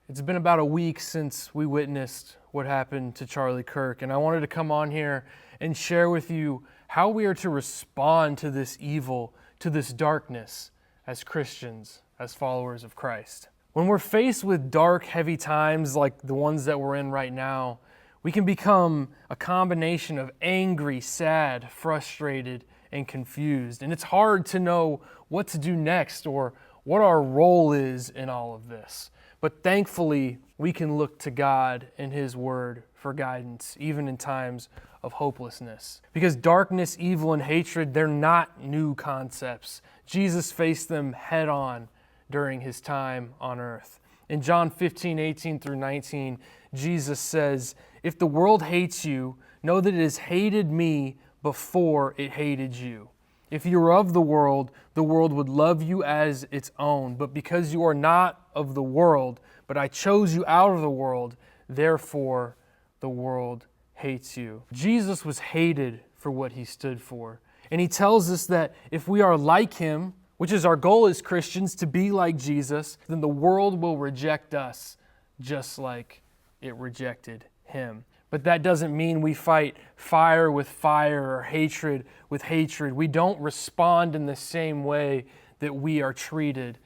It's been about a week since we witnessed what happened to Charlie Kirk, and I wanted to come on here and share with you how we are to respond to this evil, to this darkness as Christians, as followers of Christ. When we're faced with dark, heavy times like the ones that we're in right now, we can become a combination of angry, sad, frustrated, and confused. And it's hard to know what to do next or what our role is in all of this. But thankfully, we can look to God and His Word for guidance, even in times of hopelessness. Because darkness, evil, and hatred, they're not new concepts. Jesus faced them head on during His time on earth. In John 15:18 through 19, Jesus says, "If the world hates you, know that it has hated me before it hated you. If you were of the world would love you as its own. But because you are not of the world, but I chose you out of the world, therefore the world hates you." Jesus was hated for what He stood for. And He tells us that if we are like Him, which is our goal as Christians, to be like Jesus, then the world will reject us just like it rejected Him. But that doesn't mean we fight fire with fire or hatred with hatred. We don't respond in the same way that we are treated.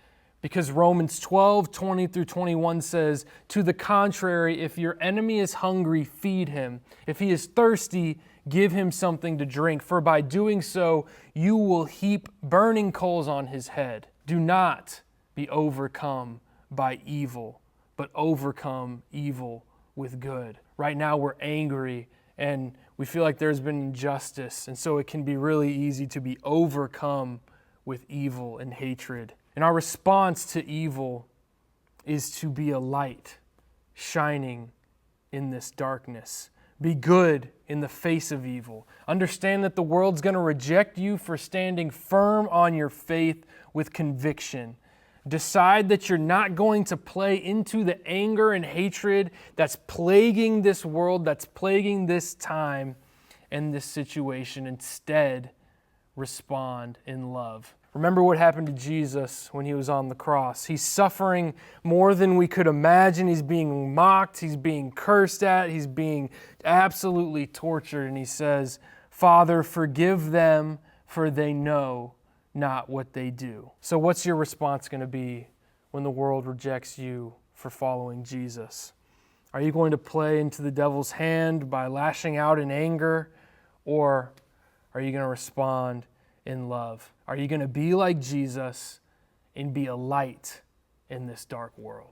Because Romans 12:20 through 21 says, "To the contrary, if your enemy is hungry, feed him. If he is thirsty, give him something to drink. For by doing so, you will heap burning coals on his head. Do not be overcome by evil, but overcome evil with good." Right now we're angry and we feel like there's been injustice, and so it can be really easy to be overcome with evil and hatred. And our response to evil is to be a light shining in this darkness. Be good in the face of evil. Understand that the world's going to reject you for standing firm on your faith with conviction. Decide that you're not going to play into the anger and hatred that's plaguing this world, that's plaguing this time and this situation. Instead, respond in love. Remember what happened to Jesus when He was on the cross. He's suffering more than we could imagine. He's being mocked. He's being cursed at. He's being absolutely tortured. And He says, "Father, forgive them, for they know not what they do." So what's your response going to be when the world rejects you for following Jesus? Are you going to play into the devil's hand by lashing out in anger, or are you going to respond in love? Are you going to be like Jesus and be a light in this dark world?